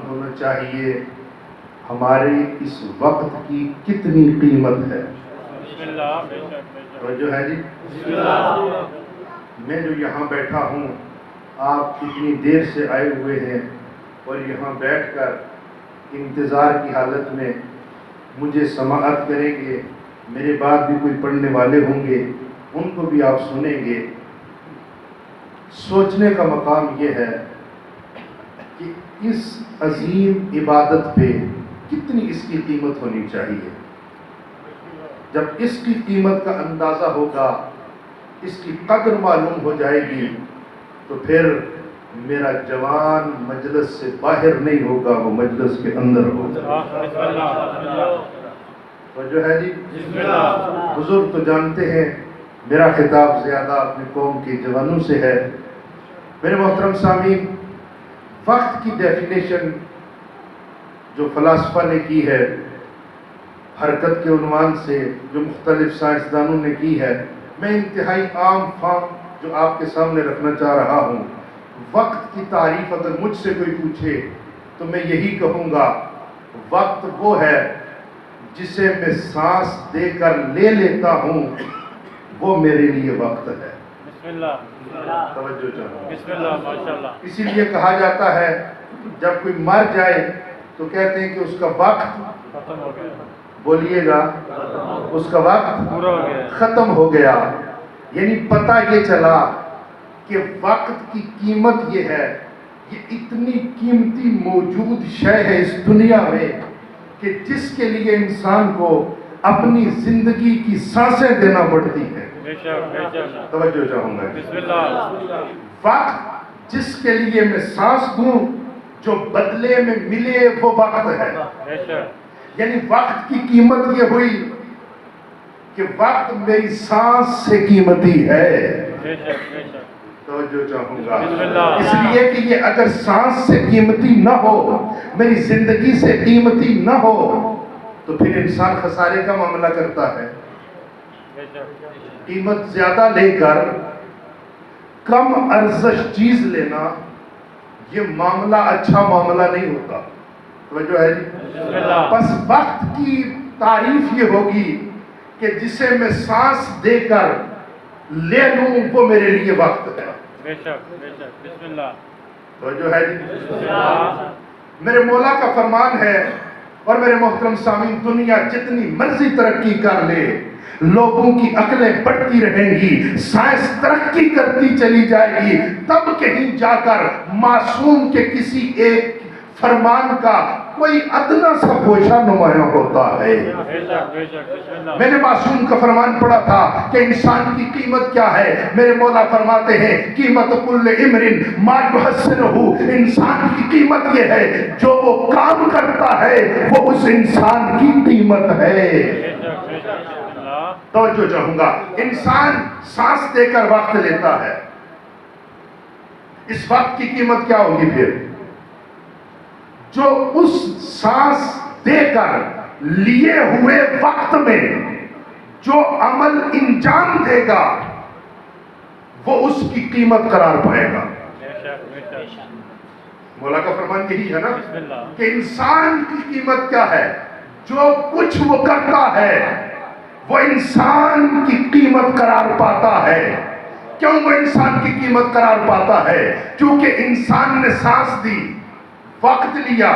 ہونا چاہیے ہمارے اس وقت کی کتنی قیمت ہے. جو ہے جی میں جو یہاں بیٹھا ہوں، آپ اتنی دیر سے آئے ہوئے ہیں اور یہاں بیٹھ کر انتظار کی حالت میں مجھے سماعت کریں گے. میرے بعد بھی کوئی پڑھنے والے ہوں گے، ان کو بھی آپ سنیں گے. سوچنے کا مقام یہ ہے کہ اس عظیم عبادت پہ کتنی اس کی قیمت ہونی چاہیے. جب اس کی قیمت کا اندازہ ہوگا، اس کی قدر معلوم ہو جائے گی، تو پھر میرا جوان مجلس سے باہر نہیں ہوگا، وہ مجلس کے اندر ہوگا. تو جو ہے جی بزرگ تو جانتے ہیں میرا خطاب زیادہ اپنی قوم کے جوانوں سے ہے. میرے محترم سامعین، وقت کی ڈیفینیشن جو فلاسفہ نے کی ہے حرکت کے عنوان سے، جو مختلف سائنسدانوں نے کی ہے، میں انتہائی عام فام جو آپ کے سامنے رکھنا چاہ رہا ہوں. وقت کی تعریف اگر مجھ سے کوئی پوچھے تو میں یہی کہوں گا، وقت وہ ہے جسے میں سانس دے کر لے لیتا ہوں، وہ میرے لیے وقت ہے. توجہ چاہوں. بسم اللہ ماشاءاللہ. اسی لیے کہا جاتا ہے جب کوئی مر جائے تو کہتے ہیں کہ اس کا وقت ختم ہو گیا. بولیے گا، اس کا وقت پورا ہو گیا. ختم ہو گیا. یعنی پتہ یہ چلا کہ وقت کی قیمت یہ ہے، یہ اتنی قیمتی موجود شے ہے اس دنیا میں کہ جس کے لیے انسان کو اپنی زندگی کی سانسیں دینا پڑتی ہے. توجہ چاہوں گا. بسم اللہ. وقت جس کے لیے میں سانس دوں، جو بدلے میں ملے وہ وقت ہے. یعنی وقت کی قیمت یہ ہوئی کہ وقت میری سانس سے قیمتی ہے. توجہ چاہوں گا. اس لیے کہ یہ اگر سانس سے قیمتی نہ ہو، میری زندگی سے قیمتی نہ ہو، تو پھر انسان خسارے کا معاملہ کرتا ہے. قیمت زیادہ لے کر کم ارزش چیز لینا، یہ معاملہ اچھا معاملہ نہیں ہوتا. توجہ ہے جی. بس وقت کی تعریف یہ ہوگی کہ جسے میں سانس دے کر لے لوں، وہ میرے لیے وقت ہے. بسم اللہ. توجہ ہے جی. میرے مولا کا فرمان ہے. اور میرے محترم سامعین، دنیا جتنی مرضی ترقی کر لے، لوگوں کی عقلیں بڑھتی رہیں گی، سائنس ترقی کرتی چلی جائے گی، تب کہیں جا کر معصوم کے کسی ایک فرمان کا کوئی ادنا سا گوشہ نمایاں ہوتا ہے. میں نے معصوم کا فرمان پڑھا تھا کہ انسان کی قیمت کیا ہے. میرے مولا فرماتے ہیں قیمت کل امرن ما یحسنہ، انسان کی قیمت یہ ہے جو وہ کام کرتا ہے، وہ اس انسان کی قیمت ہے. توجہ چاہوں گا. انسان سانس دے کر وقت لیتا ہے، اس وقت کی قیمت کیا ہوگی پھر؟ جو اس سانس دے کر لیے ہوئے وقت میں جو عمل انجام دے گا، وہ اس کی قیمت قرار پائے گا. مولا کا فرمان یہی ہے نا کہ انسان کی قیمت کیا ہے؟ جو کچھ وہ کرتا ہے وہ انسان کی قیمت قرار پاتا ہے. کیوں وہ انسان کی قیمت قرار پاتا ہے؟ کیونکہ انسان نے سانس دی، وقت لیا.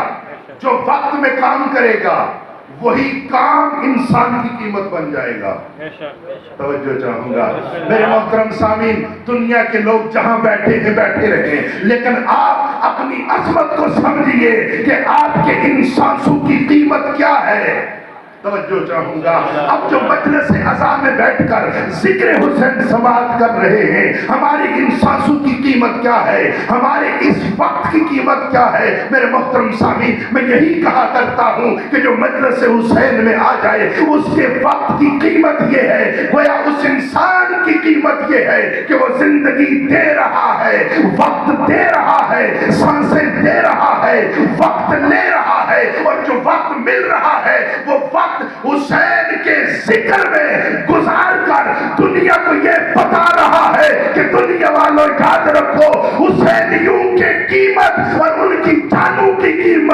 جو وقت میں کام کرے گا وہی کام انسان کی قیمت بن جائے گا. توجہ چاہوں گا. میرے محترم سامعین، دنیا کے لوگ جہاں بیٹھے ہیں بیٹھے رہیں، لیکن آپ اپنی عظمت کو سمجھیے کہ آپ کے ان سانسوں کی قیمت کیا ہے. توجہ چاہوں گا. اب جو مجلس عزا میں بیٹھ کر ذکر حسین سماعت کر رہے ہیں، ہماری ان سانسوں کی قیمت کیا ہے، ہمارے اس وقت کی قیمت کیا ہے. میرے محترم سامعین، میں یہی کہا کرتا ہوں کہ جو مجلس حسین میں آ جائے اس کے وقت کی قیمت یہ ہے، گویا اس انسان کی قیمت یہ ہے کہ وہ زندگی دے رہا ہے، وقت دے رہا ہے، سانسیں دے رہا ہے، وقت لے رہا ہے، اور جو وقت مل رہا ہے وہ وقت حسین کے ذکر میں گزار کر دنیا کو یہ بتا رہا ہے کہ دنیا والوں یاد رکھو، حسینیوں کی قیمت اور ان کی جانوں کی قیمت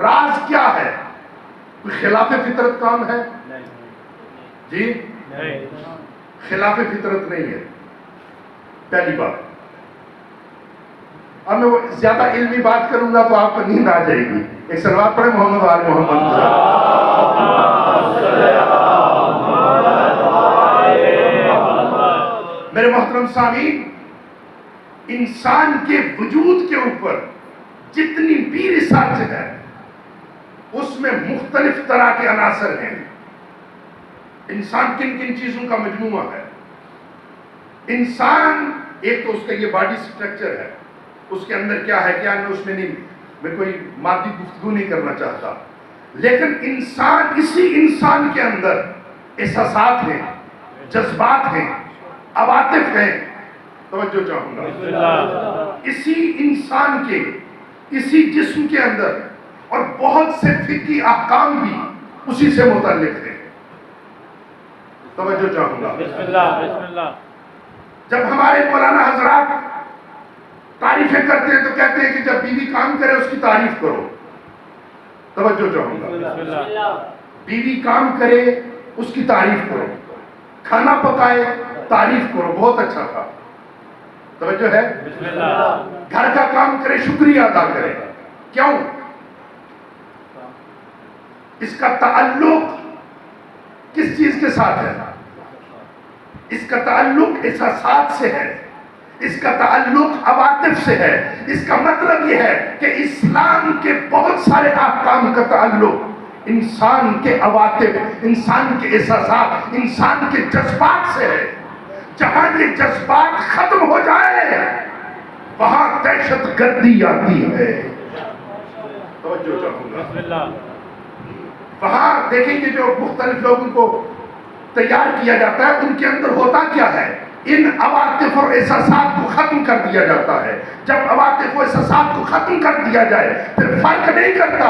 راز کیا ہے؟ کوئی خلاف فطرت کام ہے؟ جی نہیں، خلاف فطرت نہیں ہے، پہلی بات۔ اب میں وہ زیادہ علمی بات کروں گا تو آپ کو نیند آ جائے گی۔ ایک صلوات پڑھیں محمد وآل محمد۔ میرے محترم سامعین، انسان کے وجود کے اوپر جتنی بھی ریسرچ ہے اس میں مختلف طرح کے عناصر ہیں۔ انسان کن کن چیزوں کا مجموعہ ہے؟ انسان ایک تو اس کا یہ باڈی سٹرکچر ہے، اس کے اندر کیا ہے کیا نہیں، اس میں نہیں، میں کوئی مادی گفتگو نہیں کرنا چاہتا، لیکن انسان، اسی انسان کے اندر احساسات ہیں، جذبات ہیں، عواطف ہیں۔ توجہ چاہوں گا، بسم اللہ، اسی انسان کے، اسی جسم کے اندر، اور بہت سے فقہی احکام بھی اسی سے متعلق ہیں۔ توجہ چاہوں گا۔ بسم اللہ، بسم اللہ، جب ہمارے مولانا حضرات تعریفیں کرتے ہیں تو کہتے ہیں کہ جب بیوی کام کرے اس کی تعریف کرو۔ توجہ چاہوں گا، بسم اللہ، بیوی کام کرے اس کی تعریف کرو، کھانا پکائے تعریف کرو، بہت اچھا تھا۔ توجہ ہے؟ بسم اللہ، گھر کا کام کرے شکریہ ادا کرے۔ کیوں؟ اس کا تعلق کس چیز کے ساتھ ہے؟ اس کا تعلق احساسات سے ہے، اس کا تعلق عواطف سے ہے۔ اس کا مطلب یہ ہے کہ اسلام کے بہت سارے احکام کا تعلق انسان کے عواطف، انسان کے احساسات، انسان کے جذبات سے ہے۔ جہاں یہ جذبات ختم ہو جائے وہاں دہشت گردی آتی ہے۔ توجہ چاہوں گا، بسم اللہ، وہاں دیکھیں گے جو مختلف لوگوں کو تیار کیا جاتا ہے ان کے اندر ہوتا کیا ہے؟ ان عواطف اور احساسات کو ختم کر دیا جاتا ہے۔ جب عواطف اور احساسات کو ختم کر دیا جائے پھر فرق نہیں کرتا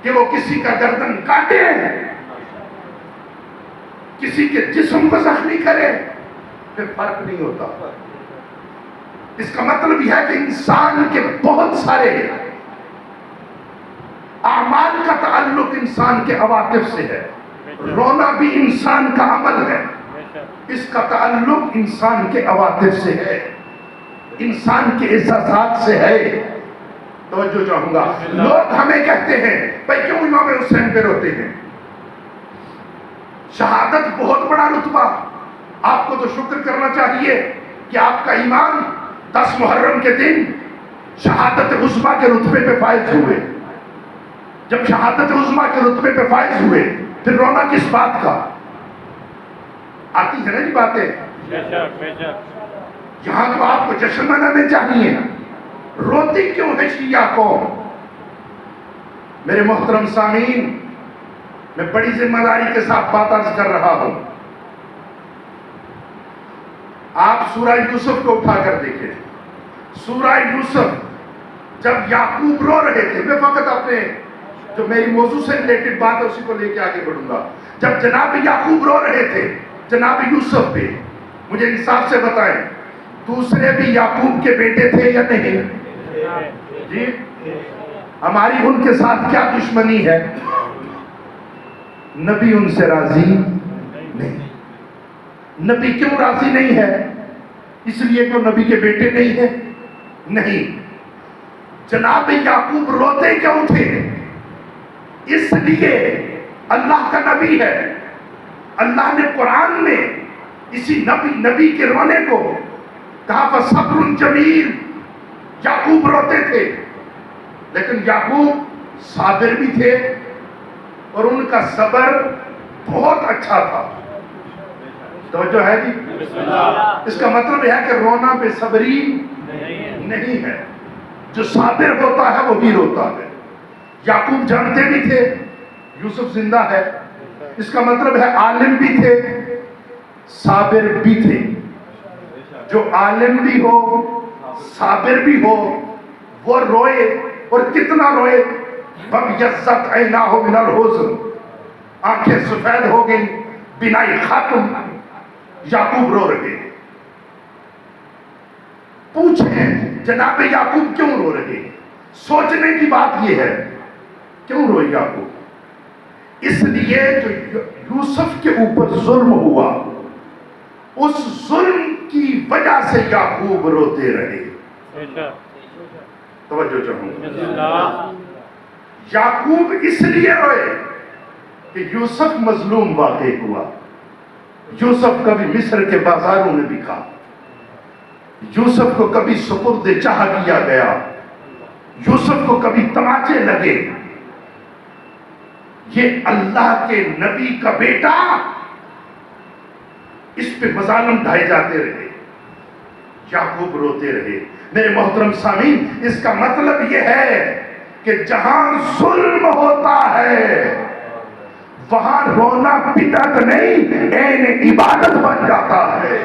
کہ وہ کسی کا گردن کاٹے، کسی کے جسم کو زخمی کرے، پھر فرق نہیں ہوتا۔ اس کا مطلب یہ ہے کہ انسان کے بہت سارے اعمال کا تعلق انسان کے عواطف سے ہے۔ رونا بھی انسان کا عمل ہے، اس کا تعلق انسان کے عواطف سے ہے، انسان کے احساسات سے ہے۔ توجہ چاہوں گا، لوگ ہمیں کہتے ہیں بھائی کیوں امام حسین پہ روتے ہیں؟ شہادت بہت بڑا رتبہ، آپ کو تو شکر کرنا چاہیے کہ آپ کا امام 10 محرم کے دن شہادت عظمیٰ کے رتبے پہ فائز ہوئے۔ جب شہادت عظمیٰ کے رتبے پہ فائز ہوئے پھر رونا کس بات کا؟ آتی ہے نا یہ باتیں؟ بے شک، بے شک، یہاں تو آپ کو جشن منانے چاہیے، روتی کیوں ہے شیعہ قوم؟ میرے محترم سامعین، میں بڑی ذمہ داری کے ساتھ بات عرض کر رہا ہوں۔ آپ سورہ یوسف کو اٹھا کر دیکھیں۔ سورہ یوسف جب یعقوب رو رہے تھے، میں فقط اپنے جو میری موضوع سے ریلیٹڈ بات ہے اسی کو لے کے آگے بڑھوں گا۔ جب جناب یعقوب رو رہے تھے جناب یوسف پہ، مجھے انصاف سے بتائیں دوسرے بھی یعقوب کے بیٹے تھے یا نہیں؟ جی، ہماری ان کے ساتھ کیا دشمنی ہے؟ نبی ان سے راضی نہیں۔ نبی کیوں راضی نہیں ہے؟ اس لیے کہ نبی کے بیٹے نہیں ہیں؟ نہیں، جناب یعقوب روتے کیوں تھے؟ اس لیے اللہ کا نبی ہے، اللہ نے قرآن میں اسی نبی کے رونے کو کہا فَصَبْرٌ جَمِيلٌ۔ یعقوب روتے تھے لیکن یعقوب صابر بھی تھے اور ان کا صبر بہت اچھا تھا۔ توجہ ہے جی؟ بسم اللہ، اس کا مطلب یہ ہے کہ رونا بے صبری نہیں ہے، جو صابر ہوتا ہے وہی روتا ہے۔ یعقوب جانتے بھی تھے یوسف زندہ ہے، اس کا مطلب ہے عالم بھی تھے صابر بھی تھے۔ جو عالم بھی ہو صابر بھی ہو وہ روئے، اور کتنا روئے؟ فَبْيَضَّتْ عَيْنَاهُ مِنَ الْحُزْنِ، آنکھیں سفید ہو گئی، بینائی ختم۔ یعقوب رو رہے ہیں۔ پوچھیں جناب یعقوب کیوں رو رہے ہیں؟ سوچنے کی بات یہ ہے کیوں روئے یعقوب؟ اس لیے جو یوسف کے اوپر ظلم ہوا، اس ظلم کی وجہ سے یعقوب روتے رہے۔ بے شک توجہ چاہوں گا، بسم اللہ یعقوب اس لیے روئے کہ یوسف مظلوم واقع ہوا۔ یوسف کبھی مصر کے بازاروں میں بکا، یوسف کو کبھی سپرد چاہ کیا گیا، یوسف کو کبھی تماچے لگے۔ یہ اللہ کے نبی کا بیٹا، اس پہ مظالم ڈھائے جاتے رہے، یعقوب روتے رہے۔ میرے محترم سامعین، اس کا مطلب یہ ہے کہ جہاں ظلم ہوتا ہے وہاں رونا بدعت نہیں، عین عبادت بن جاتا ہے۔